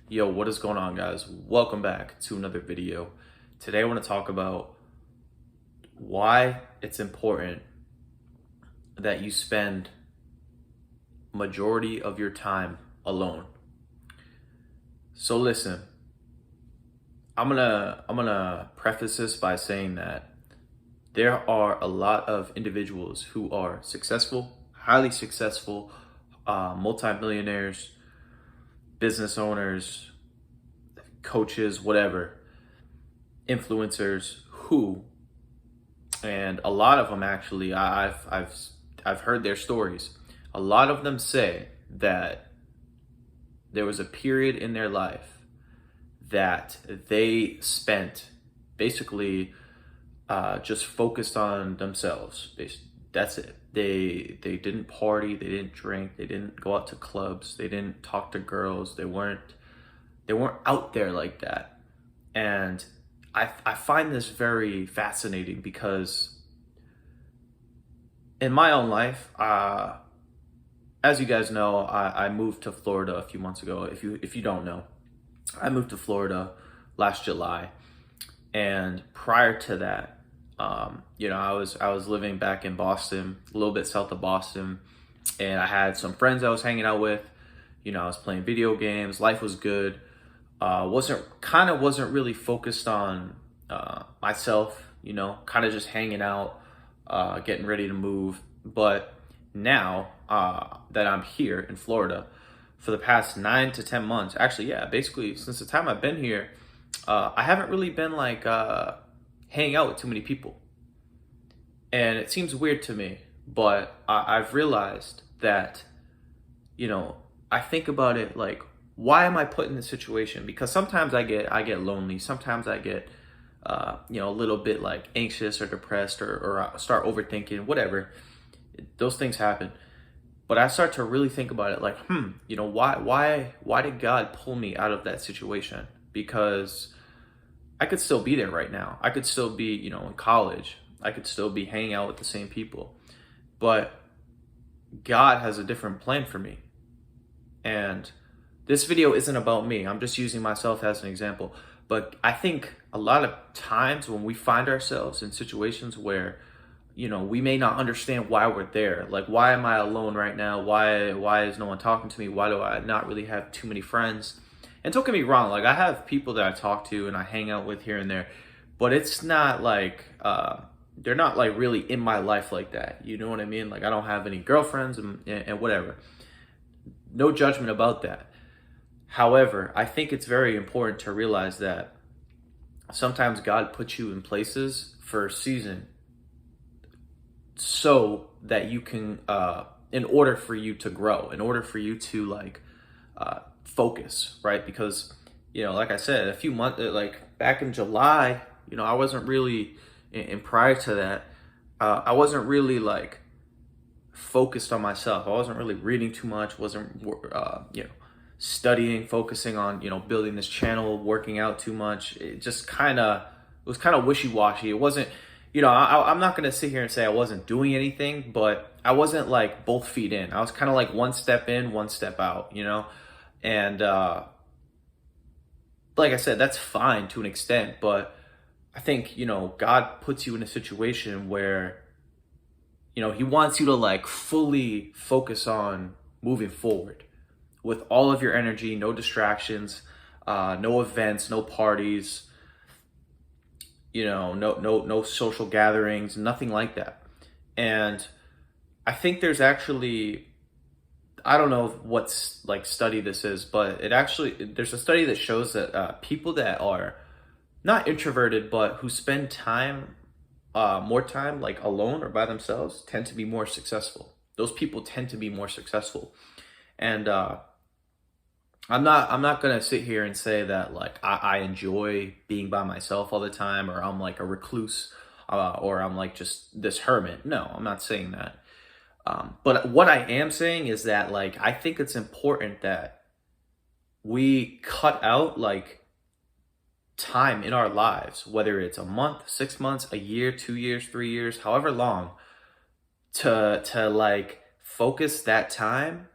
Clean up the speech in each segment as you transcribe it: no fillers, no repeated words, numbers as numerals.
Yo, what is going on, guys? Welcome back to another video. Today I want to talk about why it's important that you spend majority of your time alone. So listen, I'm gonna preface this by saying that there are a lot of individuals who are successful, highly successful, multimillionaires, business owners, coaches, whatever, influencers who, and a lot of them actually, I've heard their stories. A lot of them say that there was a period in their life that they spent basically just focused on themselves. That's it. They didn't party, they didn't drink, they didn't go out to clubs, they didn't talk to girls, they weren't out there like that. And I find this very fascinating because in my own life, as you guys know, I moved to Florida a few months ago. If you don't know, I moved to Florida last July, and prior to that, I was living back in Boston, a little bit south of Boston, and I had some friends I was hanging out with. I was playing video games. Life was good. Wasn't really focused on myself. Kind of just hanging out, getting ready to move. But now that I'm here in Florida for the past 9 to 10 months, actually, yeah, basically since the time I've been here, I haven't really been like hanging out with too many people. And it seems weird to me, but I've realized that, I think about it like, why am I put in this situation? Because sometimes I get lonely. Sometimes I get, a little bit like anxious or depressed, or I start overthinking, whatever. Those things happen. But I start to really think about it like, why did God pull me out of that situation? Because I could still be there right now. I could still be, in college. I could still be hanging out with the same people. But God has a different plan for me. And this video isn't about me. I'm just using myself as an example. But I think a lot of times when we find ourselves in situations where, we may not understand why we're there. Like, why am I alone right now? Why is no one talking to me? Why do I not really have too many friends? And don't get me wrong, like I have people that I talk to and I hang out with here and there, but it's not like they're not like really in my life like that. You know what I mean? Like I don't have any girlfriends and whatever. No judgment about that. However, I think it's very important to realize that sometimes God puts you in places for a season so that you can, in order for you to grow, in order for you to like focus, right? Because, like I said, a few months, like back in July, I wasn't really, and prior to that, I wasn't really like focused on myself. I wasn't really reading too much, wasn't, studying, focusing on, building this channel, working out too much. It was kind of wishy-washy. It wasn't, I'm not going to sit here and say I wasn't doing anything, but I wasn't like both feet in. I was kind of like one step in, one step out, and like I said, that's fine to an extent, but I think, God puts you in a situation where, he wants you to like fully focus on moving forward with all of your energy, no distractions, no events, no parties, no social gatherings, nothing like that. And I think there's actually, I don't know what's like study this is, but there's a study that shows that people that are not introverted, but who spend more time like alone or by themselves tend to be more successful. Those people tend to be more successful. And I'm not gonna sit here and say that like I enjoy being by myself all the time, or I'm like a recluse, or I'm like just this hermit. No, I'm not saying that. But what I am saying is that like I think it's important that we cut out like time in our lives, whether it's a month, 6 months, a year, 2 years, 3 years, however long, to like focus that time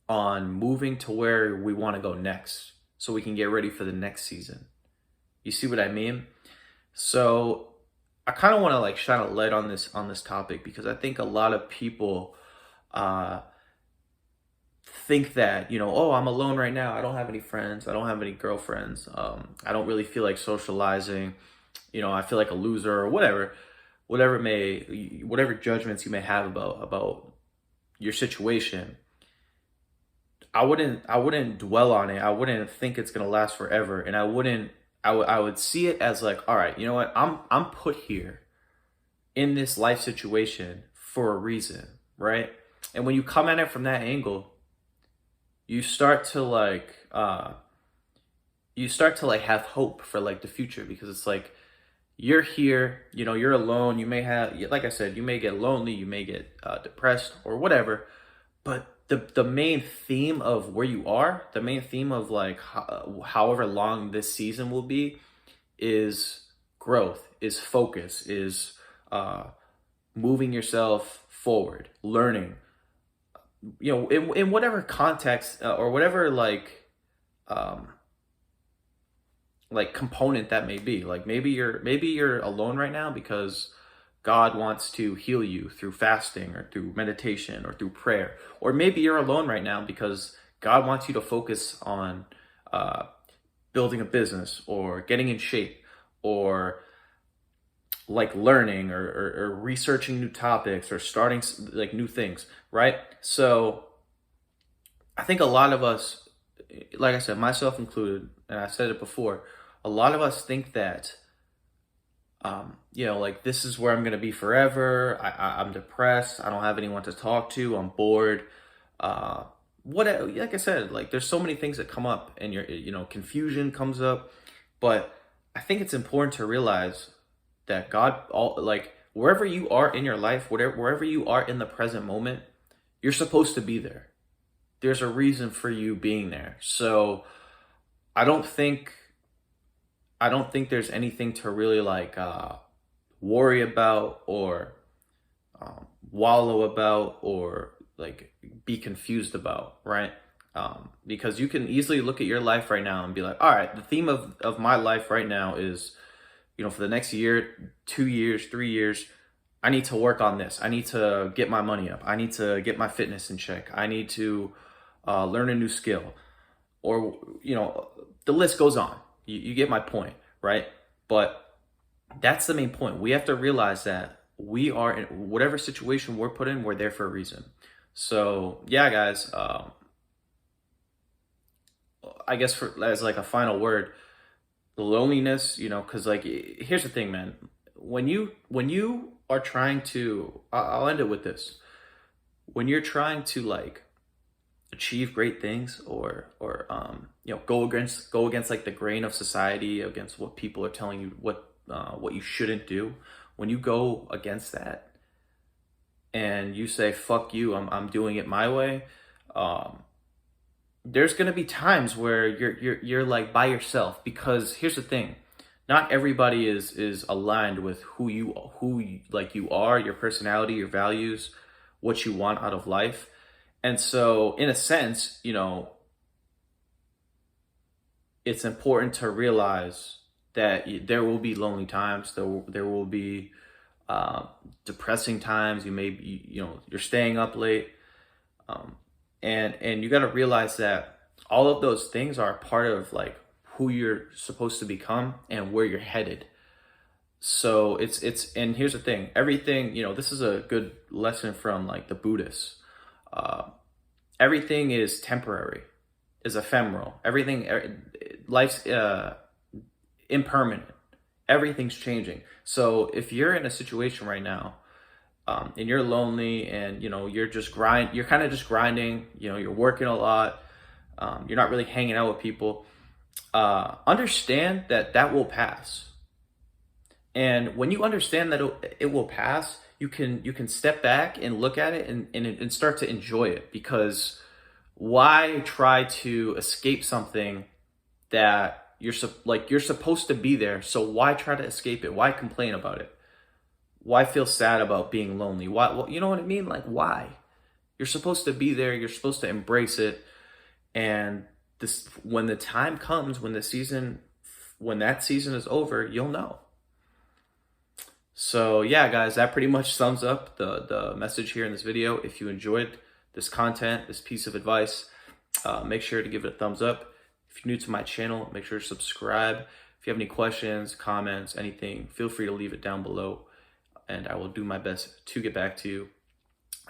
on moving to where we want to go next. so we can get ready for the next season. You see what I mean? So I kind of want to like shine a light on this topic, because I think a lot of people uh, think that, oh, I'm alone right now. I don't have any friends. I don't have any girlfriends. I don't really feel like socializing. I feel like a loser, or whatever judgments you may have about your situation. I wouldn't dwell on it. I wouldn't think it's gonna last forever, and I would see it as like, all right, you know what? I'm put here in this life situation for a reason, right? And when you come at it from that angle, you start to have hope for like the future, because it's like you're here, you're alone. You may have, like I said, you may get lonely, you may get depressed or whatever, but the main theme of where you are, the main theme of like however long this season will be, is growth, is focus, is moving yourself forward, learning, in whatever context or whatever um, like component that may be. Like maybe you're alone right now because God wants to heal you through fasting or through meditation or through prayer. Or maybe you're alone right now because God wants you to focus on building a business or getting in shape, or like learning or researching new topics or starting like new things, right? So I think a lot of us, like I said, myself included, and I said it before, a lot of us think that like this is where I'm gonna be forever. I'm depressed. I don't have anyone to talk to. I'm bored. Like I said, like there's so many things that come up, and confusion comes up. But I think it's important to realize that like wherever you are in your life, wherever you are in the present moment, you're supposed to be there. There's a reason for you being there. So I don't think there's anything to really like worry about, or wallow about, or like be confused about, right? Because you can easily look at your life right now and be like, all right, the theme of my life right now is, for the next year, 2 years, 3 years, I need to work on this. I need to get my money up. I need to get my fitness in check. I need to learn a new skill, or, the list goes on. You get my point, right? But that's the main point. We have to realize that we are in whatever situation we're put in, we're there for a reason. So yeah, guys, I guess as like a final word, the loneliness, because like here's the thing, man. When you are trying to, I'll end it with this. When you're trying to like achieve great things, or go against like the grain of society, against what people are telling you what you shouldn't do, when you go against that and you say fuck you, I'm doing it my way, there's going to be times where you're like by yourself, because here's the thing, not everybody is aligned with who you are, your personality, your values, what you want out of life. And so in a sense, it's important to realize that there will be lonely times. There will be depressing times. You may be, you're staying up late, and you got to realize that all of those things are part of like who you're supposed to become and where you're headed. So and here's the thing. Everything, this is a good lesson from like the Buddhists. Everything is temporary, is ephemeral. Life's impermanent. Everything's changing. So if you're in a situation right now, and you're lonely, and you're kind of just grinding, you're working a lot, you're not really hanging out with people, understand that will pass. And when you understand that it will pass, you can step back and look at it and start to enjoy it. Because why try to escape something that you're supposed to be there? So why try to escape it? Why complain about it? Why feel sad about being lonely? Why, you know what I mean? Like, why? You're supposed to be there. You're supposed to embrace it. And this, when the time comes, when that season is over, you'll know. So yeah, guys, that pretty much sums up the message here in this video. If you enjoyed this content, this piece of advice, make sure to give it a thumbs up. If you're new to my channel, make sure to subscribe. If you have any questions, comments, anything, feel free to leave it down below, and I will do my best to get back to you.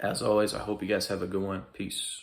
As always, I hope you guys have a good one. Peace.